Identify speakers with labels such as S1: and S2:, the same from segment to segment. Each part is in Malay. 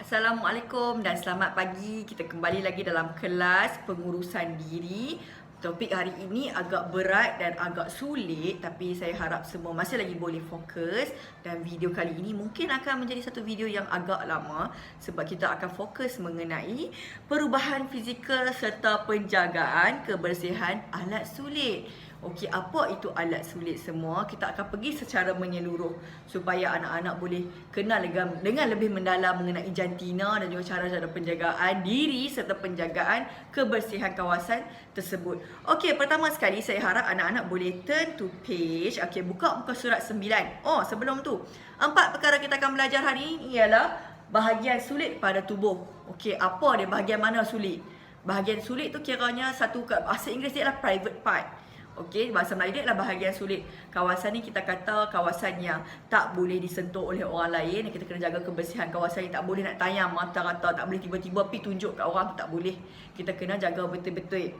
S1: Assalamualaikum dan selamat pagi. Kita kembali lagi dalam kelas pengurusan diri. Topik hari ini agak berat dan agak sulit, tapi saya harap semua masih lagi boleh fokus. Dan video kali ini mungkin akan menjadi satu video yang agak lama sebab kita akan fokus mengenai perubahan fizikal serta penjagaan kebersihan alat sulit. Okey, apa itu alat sulit semua? Kita akan pergi secara menyeluruh supaya anak-anak boleh kenal dengan lebih mendalam mengenai jantina dan juga cara-cara penjagaan diri serta penjagaan kebersihan kawasan tersebut. Okey, pertama sekali saya harap anak-anak boleh turn to page. Okey, buka muka surat 9. Oh, sebelum tu, 4 perkara kita akan belajar hari ini ialah bahagian sulit pada tubuh. Okey, apa dia? Bahagian mana sulit? Bahagian sulit tu kiranya satu, bahasa Inggeris dia adalah private part. Okey, bahasa Melayu dia adalah bahagian sulit. Kawasan ni kita kata kawasan yang tak boleh disentuh oleh orang lain. Kita kena jaga kebersihan kawasan ni. Tak boleh nak tayang mata-mata, tak boleh tiba-tiba pergi tunjuk kat orang tu, tak boleh. Kita kena jaga betul-betul.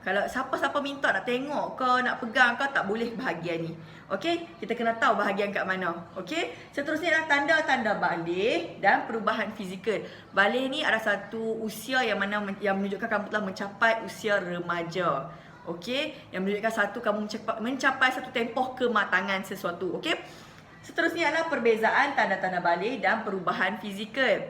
S1: Kalau siapa-siapa minta nak tengok ke, nak pegang ke, tak boleh bahagian ni. Okey, kita kena tahu bahagian kat mana. Okey, seterusnya adalah tanda-tanda balih dan perubahan fizikal. Balih ni adalah satu usia yang menunjukkan kamu telah mencapai usia remaja. Okey, yang menunjukkan kamu mencapai satu tempoh kematangan sesuatu. Okey. Seterusnya adalah perbezaan tanda-tanda balih dan perubahan fizikal.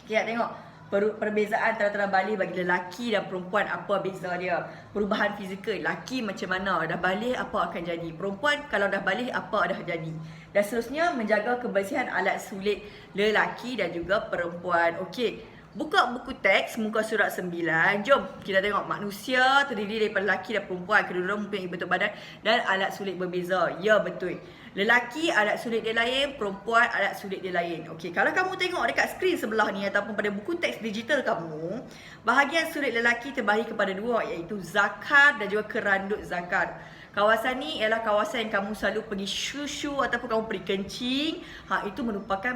S1: Okey, tengok perbezaan tanda-tanda balih bagi lelaki dan perempuan, apa beza dia. Perubahan fizikal, lelaki macam mana, dah balih apa akan jadi. Perempuan kalau dah balih apa dah jadi. Dan seterusnya menjaga kebersihan alat sulit lelaki dan juga perempuan. Okey. Buka buku teks muka surat 9. Jom kita tengok manusia terdiri daripada lelaki dan perempuan. Kedua-dua mempunyai bentuk badan dan alat sulit berbeza. Ya, betul. Lelaki alat sulit dia lain, perempuan alat sulit dia lain. Okey, kalau kamu tengok dekat skrin sebelah ni ataupun pada buku teks digital kamu, bahagian sulit lelaki terbahagi kepada dua, iaitu zakar dan juga kerandut zakar. Kawasan ni ialah kawasan yang kamu selalu pergi syushu ataupun kamu pergi kencing. Itu merupakan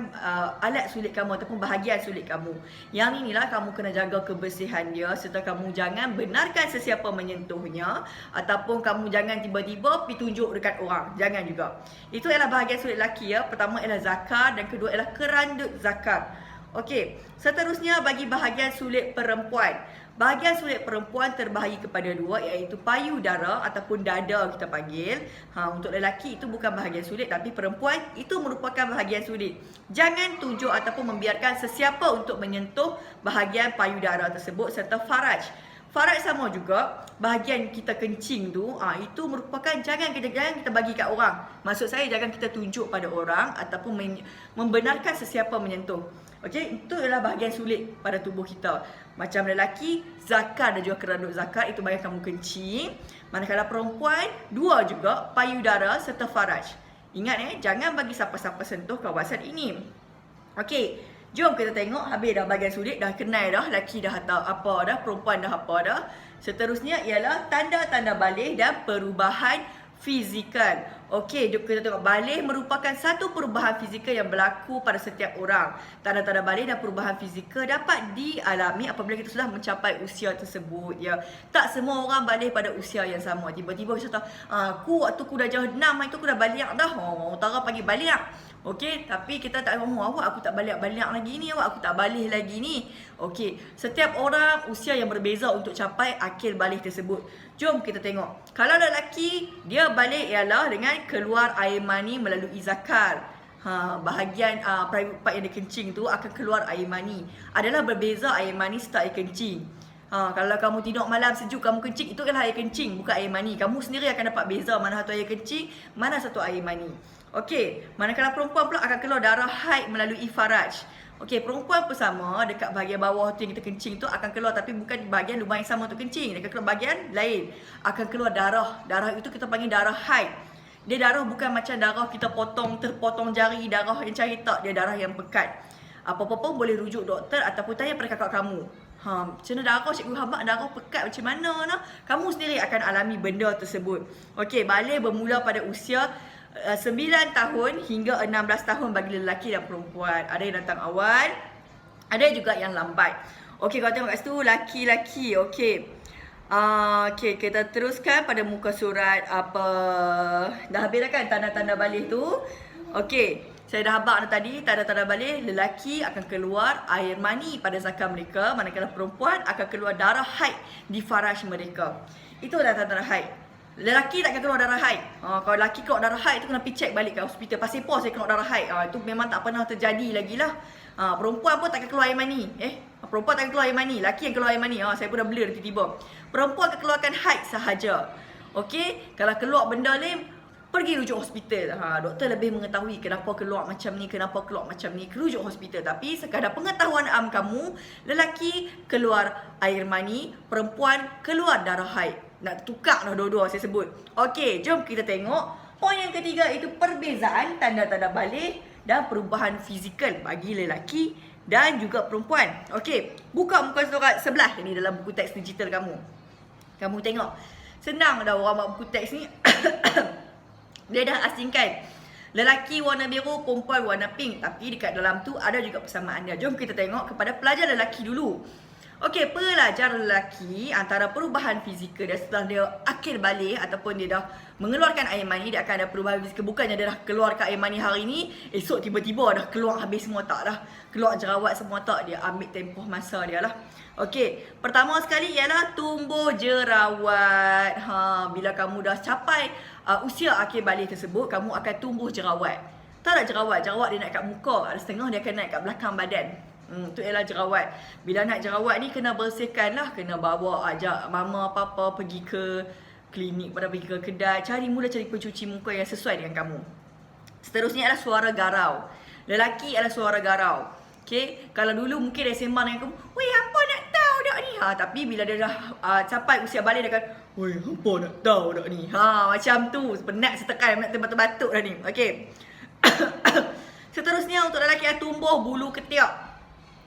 S1: alat sulit kamu ataupun bahagian sulit kamu. Yang inilah kamu kena jaga kebersihan dia serta kamu jangan benarkan sesiapa menyentuhnya ataupun kamu jangan tiba-tiba pergi tunjuk dekat orang. Jangan juga. Itu ialah bahagian sulit lelaki ya. Pertama ialah zakar dan kedua ialah kerandut zakar. Okey, seterusnya bagi bahagian sulit perempuan. Bahagian sulit perempuan terbahagi kepada dua, iaitu payudara ataupun dada kita panggil. Untuk lelaki itu bukan bahagian sulit, tapi perempuan itu merupakan bahagian sulit. Jangan tunjuk ataupun membiarkan sesiapa untuk menyentuh bahagian payudara tersebut serta faraj. Faraj sama juga, bahagian kita kencing tu, itu merupakan jangan kita bagi kat orang. Maksud saya jangan kita tunjuk pada orang ataupun membenarkan sesiapa menyentuh. Okey, itu adalah bahagian sulit pada tubuh kita. Macam lelaki, zakar dan juga kerandut zakar itu bahagian kamu kencing. Manakala perempuan, dua juga, payudara serta faraj. Ingat jangan bagi siapa-siapa sentuh kawasan ini. Okey, jom kita tengok habis dah bahagian sulit, dah kenal dah, lelaki dah apa dah, perempuan dah apa dah. Seterusnya ialah tanda-tanda balih dan perubahan fizikal. Okey, jom kita tengok. Balih merupakan satu perubahan fizikal yang berlaku pada setiap orang. Tanda-tanda balih dan perubahan fizikal dapat dialami apabila kita sudah mencapai usia tersebut. Ya, tak semua orang balih pada usia yang sama. Tiba-tiba kita kata, aku waktu aku dah jauh 6 itu aku dah balik dah. Utara pagi balik. Okey, tapi kita tak awak aku tak balik lagi ni, aku tak balik lagi ni. Okey, setiap orang usia yang berbeza untuk capai akhir balih tersebut. Jom kita tengok. Kalau lelaki, dia balik ialah dengan keluar air mani melalui zakar. Bahagian private part yang dia kencing tu akan keluar air mani. Adalah berbeza air mani serta air kencing. Kalau kamu tidur malam sejuk, kamu kencing, itu adalah air kencing, bukan air mani. Kamu sendiri akan dapat beza mana satu air kencing, mana satu air mani. Okey, manakala perempuan pula akan keluar darah haid melalui faraj. Okey, perempuan pun sama, dekat bahagian bawah tu yang kita kencing tu akan keluar, tapi bukan bahagian lubang yang sama untuk kencing. Dia akan keluar bahagian lain. Akan keluar darah. Darah itu kita panggil darah haid. Dia darah bukan macam darah kita terpotong jari, darah yang cair, tak. Dia darah yang pekat. Apa-apa pun boleh rujuk doktor ataupun tanya pada kakak kamu. Macam mana darah cikgu Hamad, darah pekat macam mana? Kamu sendiri akan alami benda tersebut. Okey, balih bermula pada usia 9 tahun hingga 16 tahun bagi lelaki dan perempuan. Ada yang datang awal, ada juga yang lambat. Okey, kalau tengok kat situ laki-laki. Okey. Okey, kita teruskan pada muka surat apa. Dah habis dah kan tanda-tanda balih tu? Okey. Saya dah habaq tadi, tanda-tanda balik, lelaki akan keluar air mani pada zakar mereka, manakala perempuan akan keluar darah haid di faraj mereka. Itu adalah tanda-tanda haid. Lelaki tak akan keluar darah haid. Kalau lelaki keluar darah haid tu kena pergi check balik ke hospital. Pasal apa saya keluar darah haid? Itu memang tak pernah terjadi lagi lah. Perempuan pun tak akan keluar air mani. Perempuan tak akan keluar air mani. Lelaki yang keluar air mani. Saya pun dah blur tiba-tiba. Perempuan akan keluarkan haid sahaja. Okey, kalau keluar benda lain, pergi rujuk hospital. Doktor lebih mengetahui kenapa keluar macam ni, kenapa keluar macam ni, rujuk hospital. Tapi sekadar pengetahuan am kamu, lelaki keluar air mani, perempuan keluar darah haid. Nak tukar dah dua-dua saya sebut. Okey, jom kita tengok. Poin yang ketiga itu perbezaan tanda-tanda balik dan perubahan fizikal bagi lelaki dan juga perempuan. Okey, buka muka surat sebelah ini dalam buku teks digital kamu. Kamu tengok. Senang dah orang buat buku teks ni. Dia dah asingkan lelaki warna biru, perempuan warna pink. Tapi dekat dalam tu ada juga persamaan dia. Jom kita tengok kepada pelajar lelaki dulu. Okey, pelajar lelaki antara perubahan fizikal dia setelah dia akil balik ataupun dia dah mengeluarkan air mani, dia akan ada perubahan fizikal. Bukannya dia dah keluarkan air mani hari ni, esok tiba-tiba dah keluar habis semua, tak dah. Keluar jerawat semua, tak. Dia ambil tempoh masa dia lah. Okey, pertama sekali ialah tumbuh jerawat. Bila kamu dah capai usia akhir balik tersebut, kamu akan tumbuh jerawat. Tak ada jerawat, jerawat dia naik kat muka, ada setengah dia akan naik kat belakang badan. Itu ialah jerawat. Bila nak jerawat ni kena bersihkan lah, kena bawa ajak mama papa pergi ke klinik, pada pergi ke kedai, mula cari pencuci muka yang sesuai dengan kamu. Seterusnya adalah suara garau. Lelaki adalah suara garau. Okey, kalau dulu mungkin dia sembang dengan kamu, "Weh, apa nak tahu dak ni?" Tapi bila dia dah capai usia balik dia akan, "Weh, apa nak tahu dak ni?" Macam tu, penat setekan, nak terbatuk-batuk dah ni. Okey. Seterusnya untuk lelaki yang tumbuh bulu ketiak.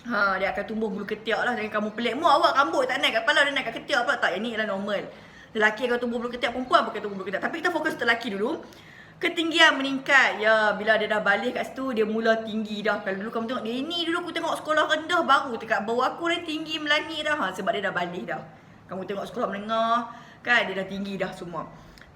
S1: Dia akan tumbuh bulu ketiak lah. Jangan kamu pelik. Awak rambut tak naik kat kepala, dia naik kat ketiak pula. Tak, yang ni ialah normal. Lelaki akan tumbuh bulu ketiak, perempuan akan tumbuh bulu ketiak. Tapi kita fokus untuk lelaki dulu. Ketinggian meningkat. Ya, bila dia dah balik kat situ, dia mula tinggi dah. Kalau dulu kamu tengok, dia ni dulu aku tengok sekolah rendah baru. Dekat bawah aku dia tinggi melangit dah. Sebab dia dah balik dah. Kamu tengok sekolah menengah, kan dia dah tinggi dah semua.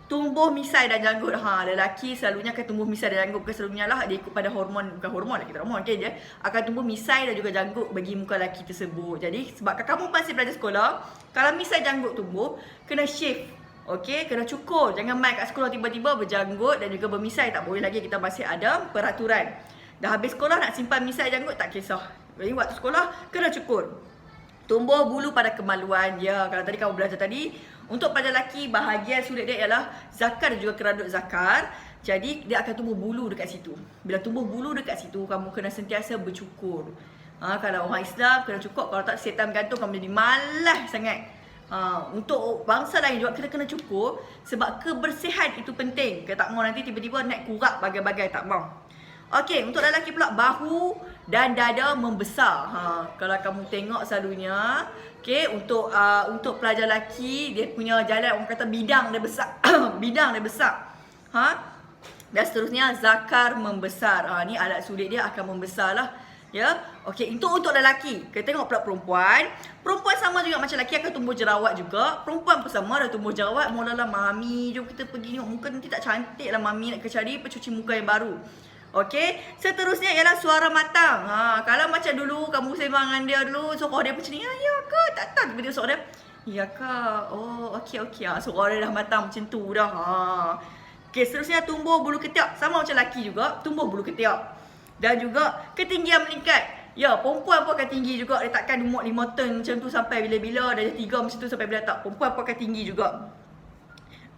S1: Tumbuh misai dan janggut. Lelaki selalunya akan tumbuh misai dan janggut. Bukan selalunya lah, dia ikut pada hormon. Bukan hormon lah, kita hormon, okay, dia akan tumbuh misai dan juga janggut bagi muka lelaki tersebut. Jadi sebab kamu masih belajar sekolah, kalau misai janggut tumbuh, kena shave. Okay, kena cukur. Jangan main kat sekolah tiba-tiba berjanggut dan juga bermisai. Tak boleh lagi, kita masih ada peraturan. Dah habis sekolah nak simpan misai janggut, tak kisah. Jadi waktu sekolah, kena cukur. Tumbuh bulu pada kemaluan. Ya, kalau tadi kamu belajar tadi, untuk pada lelaki, bahagian sulit dia ialah zakar dan juga keradut zakar. Jadi, dia akan tumbuh bulu dekat situ. Bila tumbuh bulu dekat situ, kamu kena sentiasa bercukur. Kalau orang Islam, kena cukur. Kalau tak, setan gantung, kamu jadi malas sangat. Untuk bangsa lain juga, kita kena cukur. Sebab kebersihan itu penting. Kita tak mau nanti tiba-tiba naik kurak bagai-bagai, tak mau. Okey, untuk lelaki pula, bahu dan dada membesar. Kalau kamu tengok selalunya, okey, untuk pelajar lelaki, dia punya jalan, orang kata bidang dia besar. Bidang dia besar. Dan seterusnya, zakar membesar. Ni alat sulit dia akan membesar lah. Ya, okey, itu untuk lelaki. Kita tengok pula perempuan. Perempuan sama juga macam lelaki, akan tumbuh jerawat juga. Perempuan pun sama, dah tumbuh jerawat. Mulalah, mami, jom kita pergi tengok muka nanti tak cantik lah mami, nak cari pencuci muka yang baru. Okey, seterusnya ialah suara matang. Kalau macam dulu kamu sembang dengan dia dulu, suara dia macam ni, ya ke? Tak tiba-tiba suara dia, ya ke? Oh, okey. Suara dia dah matang macam tu dah. Okey, seterusnya tumbuh bulu ketiak. Sama macam lelaki juga, tumbuh bulu ketiak. Dan juga ketinggian meningkat. Ya, perempuan pun akan tinggi juga. Dia takkan umur 5 ton macam tu sampai bila-bila. Dah 3 macam tu sampai bila tak. Perempuan pun akan tinggi juga.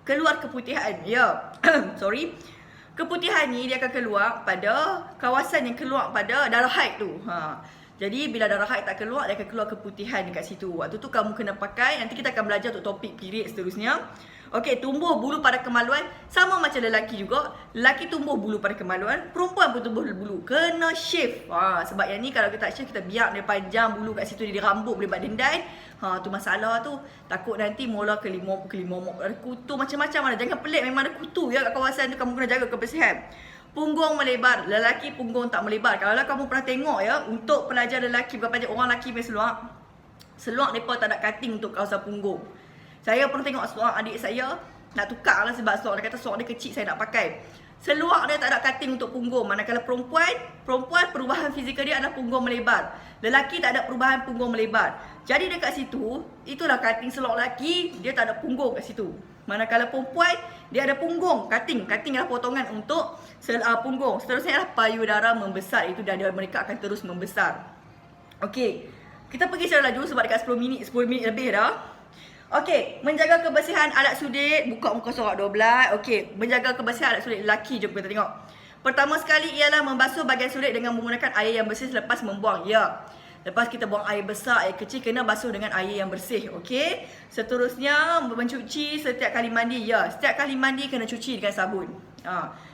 S1: Keluar keputihan. Ya, sorry. Keputihan ni dia akan keluar pada kawasan yang keluar pada darah haid tu. Jadi bila darah haid tak keluar, dia akan keluar keputihan dekat situ. Waktu tu kamu kena pakai, nanti kita akan belajar untuk topik period seterusnya. Okey, tumbuh bulu pada kemaluan sama macam lelaki juga. Lelaki tumbuh bulu pada kemaluan, perempuan pun tumbuh bulu. Kena shave. Sebab yang ni kalau kita tak shave, kita biar dia panjang bulu kat situ, dia rambut boleh buat dendai. Tu masalah tu. Takut nanti mula kelimomok, ada kutu macam-macam ada. Jangan pelik, memang ada kutu ya kat kawasan tu, kamu kena jaga kebersihan. Punggung melebar. Lelaki punggung tak melebar. Kalau kamu pernah tengok ya, untuk pelajar lelaki, bukan pelajar orang lelaki punya seluar mereka tak ada cutting untuk kawasan punggung. Saya pernah tengok seorang adik saya nak tukar lah sebab seluar dia kata seluar dia kecil, saya nak pakai. Seluar dia tak ada cutting untuk punggung. Manakala perempuan perubahan fizikal dia adalah punggung melebar. Lelaki tak ada perubahan punggung melebar. Jadi dekat situ, itulah cutting seluar lelaki, dia tak ada punggung kat situ. Manakala perempuan, dia ada punggung, cutting. Cutting adalah potongan untuk punggung. Seterusnya adalah payudara membesar. Itu dada mereka akan terus membesar. Okey. Kita pergi secara laju sebab dekat 10 minit lebih dah. Okey, menjaga kebersihan alat sulit. Buka muka surat 12. Okey, menjaga kebersihan alat sulit lelaki. Jom kita tengok. Pertama sekali ialah membasuh bahagian sulit dengan menggunakan air yang bersih selepas membuang. Ya. Lepas kita buang air besar, air kecil, kena basuh dengan air yang bersih. Okey. Seterusnya, mencuci setiap kali mandi. Ya, setiap kali mandi kena cuci dengan sabun.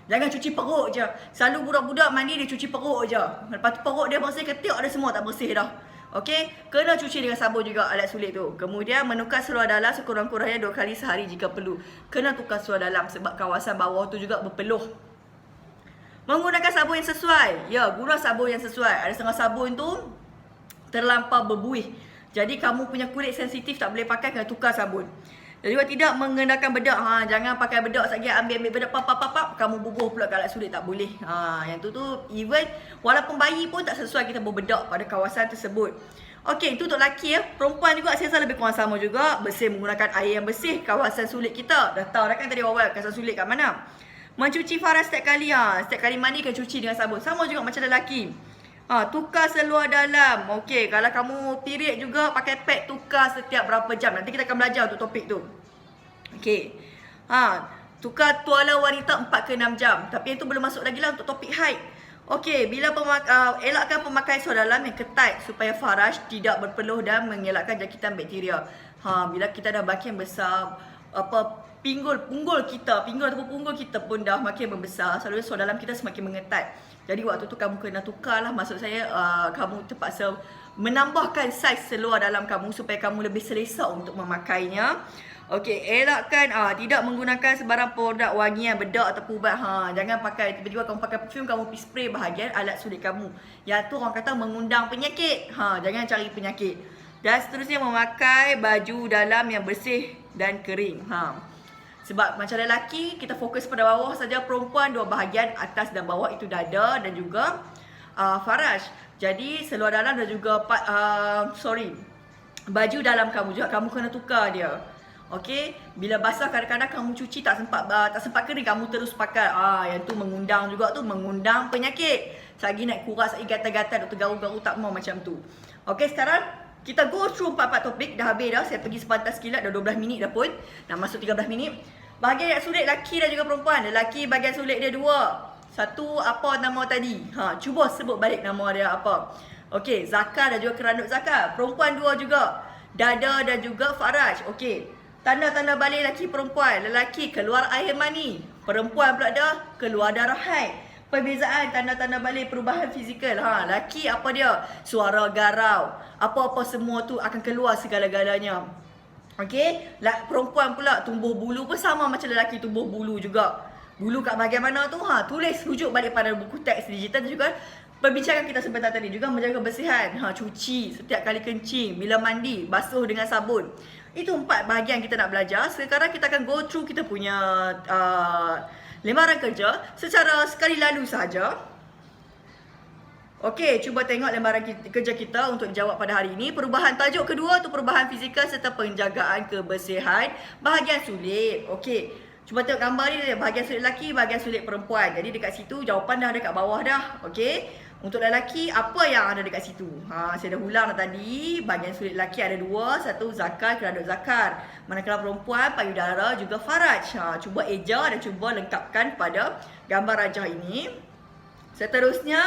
S1: Jangan cuci perut je. Selalu budak-budak mandi dia cuci perut je. Lepas tu perut dia bersih, ketiak dia semua tak bersih dah. Okey, kena cuci dengan sabun juga alat sulit tu. Kemudian menukar seluar dalam sekurang-kurangnya 2 kali sehari jika perlu. Kena tukar seluar dalam sebab kawasan bawah tu juga berpeluh. Menggunakan sabun yang sesuai. Ya, guna sabun yang sesuai. Ada setengah sabun tu terlampau berbuih. Jadi kamu punya kulit sensitif tak boleh pakai, kena tukar sabun. Jadi kalau tidak mengenakan bedak, jangan pakai bedak sekali ambil bedak pap, kamu bubuh pula kat alat sulit, tak boleh. Yang tu even walaupun bayi pun tak sesuai kita berbedak pada kawasan tersebut. Okey, itu untuk lelaki ya. Perempuan juga saya rasa lebih kurang sama juga, bersih menggunakan air yang bersih kawasan sulit kita. Dah tahu dah kan tadi awal kawasan sulit kat mana. Mencuci faraj setiap kali setiap kali mandi kena cuci dengan sabun. Sama juga macam lelaki. Tukar seluar dalam. Okey, kalau kamu period juga pakai pad, tukar setiap berapa jam. Nanti kita akan belajar untuk topik tu. Okey. Tukar tuala wanita 4 ke 6 jam. Tapi itu belum masuk lagi lah untuk topik haid. Okey, bila elakkan pemakaian seluar dalam yang ketat supaya faraj tidak berpeluh dan mengelakkan jangkitan bakteria. Bila kita dah makin besar, punggul ataupun punggul kita pun dah makin membesar, selalunya seluar dalam kita semakin mengetat. Jadi waktu tu kamu kena tukar lah. Maksud saya kamu terpaksa menambahkan saiz seluar dalam kamu supaya kamu lebih selesa untuk memakainya. Okey, elakkan tidak menggunakan sebarang produk wangian, bedak atau ubat. Jangan pakai tiba-tiba kamu pakai perfume, kamu pergi spray bahagian alat sulit kamu. Yang tu orang kata mengundang penyakit. Jangan cari penyakit. Dan seterusnya memakai baju dalam yang bersih dan kering. Sebab macam lelaki, kita fokus pada bawah saja. Perempuan, 2 bahagian atas dan bawah itu dada dan juga faraj. Jadi seluar dalam dan juga baju dalam kamu juga kamu kena tukar dia. Okey, bila basah kadang-kadang kamu cuci tak sempat kering, kamu terus pakai. Yang tu mengundang juga tu, mengundang penyakit. Lagi nak kuras, gatal-gatal, tergaru-garu, tak mau macam tu. Okey, sekarang kita go through 4 topik. Dah habis dah. Saya pergi sepantas kilat dah 12 minit dah pun. Nak masuk 13 minit. Bahagian yang sulit lelaki dan juga perempuan. Lelaki bahagian sulit dia 2. Satu, apa nama tadi? Cuba sebut balik nama dia apa. Okey, zakar dan juga keranduk zakar. Perempuan 2 juga. Dada dan juga faraj. Okey. Tanda-tanda balik lelaki perempuan. Lelaki keluar air mani. Perempuan pula dah keluar darah haid. Perbezaan tanda-tanda balik perubahan fizikal. Lelaki apa dia? Suara garau. Apa-apa semua tu akan keluar segala-galanya. Okey, perempuan pula tumbuh bulu pun sama macam lelaki, tumbuh bulu juga. Bulu kat bahagian mana tu? Tulis rujuk balik pada buku teks digital juga. Perbincangan kita sebentar tadi juga menjaga kebersihan. Cuci setiap kali kencing, bila mandi, basuh dengan sabun. Itu 4 bahagian kita nak belajar. Sekarang kita akan go through kita punya lembaran kerja secara sekali lalu saja. Okey, cuba tengok lembaran kerja kita untuk dijawab pada hari ini. Perubahan tajuk kedua tu perubahan fizikal serta penjagaan kebersihan bahagian sulit. Okey, cuba tengok gambar ni, bahagian sulit lelaki, bahagian sulit perempuan. Jadi dekat situ jawapan dah ada kat bawah dah. Okey, untuk lelaki apa yang ada dekat situ? Saya dah ulang dah tadi. Bahagian sulit lelaki ada 2, satu zakar, keranduk zakar. Manakala perempuan payudara juga faraj. Cuba eja dan cuba lengkapkan pada gambar rajah ini. Seterusnya,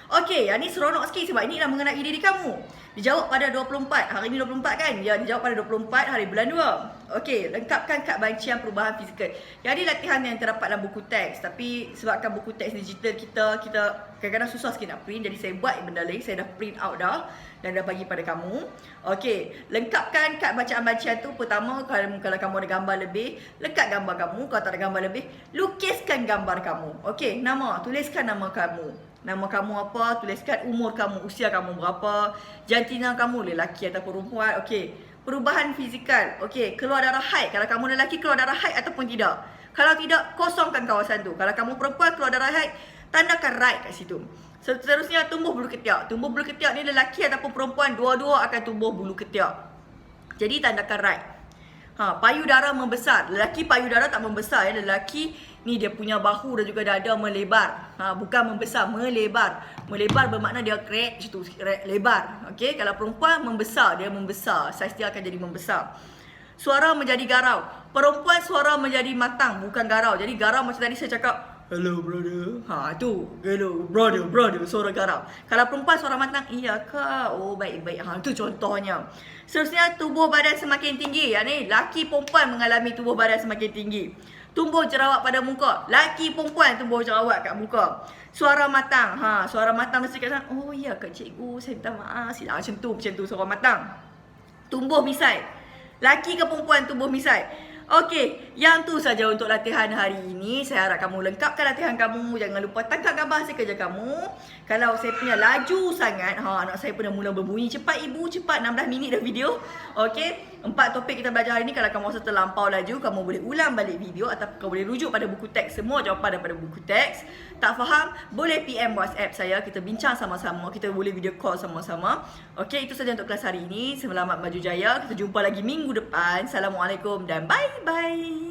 S1: okey, yang ni seronok sikit sebab ini dah mengenai diri kamu. Dijawab pada 24. Hari ni 24 kan? Ya, dijawab pada 24 hari bulan 2. Okey, lengkapkan kad bancian perubahan fizikal. Yang ni latihan yang terdapat dalam buku teks. Tapi sebabkan buku teks digital kita kadang-kadang susah sikit nak print. Jadi saya buat benda lain. Saya dah print out dah dan dah bagi pada kamu. Okey, lengkapkan kad bacaan bancian tu. Pertama, kalau kamu ada gambar lebih, lekat gambar kamu. Kalau tak ada gambar lebih, lukiskan gambar kamu. Okey, nama, tuliskan nama kamu. Nama kamu apa, tuliskan umur kamu, usia kamu berapa, jantina kamu lelaki atau perempuan. Okey, perubahan fizikal. Okey, keluar darah haid. Kalau kamu lelaki keluar darah haid ataupun tidak. Kalau tidak, kosongkan kawasan tu. Kalau kamu perempuan keluar darah haid, tandakan right kat situ. Seterusnya, tumbuh bulu ketiak. Tumbuh bulu ketiak ni lelaki ataupun perempuan, dua-dua akan tumbuh bulu ketiak. Jadi tandakan right. Payudara membesar. Lelaki payudara tak membesar ya. Lelaki ni dia punya bahu dan juga dada melebar. Bukan membesar, melebar. Melebar bermakna dia krek macam tu, lebar. Okey, kalau perempuan membesar, dia membesar. Saiz dia akan jadi membesar. Suara menjadi garau. Perempuan suara menjadi matang, bukan garau. Jadi garau macam tadi saya cakap, hello brother. Tu, hello brother, suara garau. Kalau perempuan suara matang, iya kak. Oh baik-baik. Tu contohnya. Seterusnya, tubuh badan semakin tinggi. Ni laki perempuan mengalami tubuh badan semakin tinggi. Tumbuh jerawat pada muka. Laki perempuan tumbuh jerawat kat muka. Suara matang. Suara matang mesti kat sana. Oh ya kak cikgu, saya minta maaf. Sila macam tu suara matang. Tumbuh misai. Laki ke perempuan tumbuh misai. Okey, yang tu saja untuk latihan hari ini. Saya harap kamu lengkapkan latihan kamu. Jangan lupa tangkap gambar hasil kerja kamu. Kalau saya punya laju sangat, anak saya pun dah mula berbunyi. Cepat ibu, cepat 16 minit dah video. Okey, 4 topik kita belajar hari ini. Kalau kamu rasa terlampau laju, kamu boleh ulang balik video atau kamu boleh rujuk pada buku teks. Semua jawapan daripada buku teks. Tak faham? Boleh PM WhatsApp saya. Kita bincang sama-sama. Kita boleh video call sama-sama. Okey, itu saja untuk kelas hari ini. Selamat maju jaya. Kita jumpa lagi minggu depan. Assalamualaikum dan bye-bye.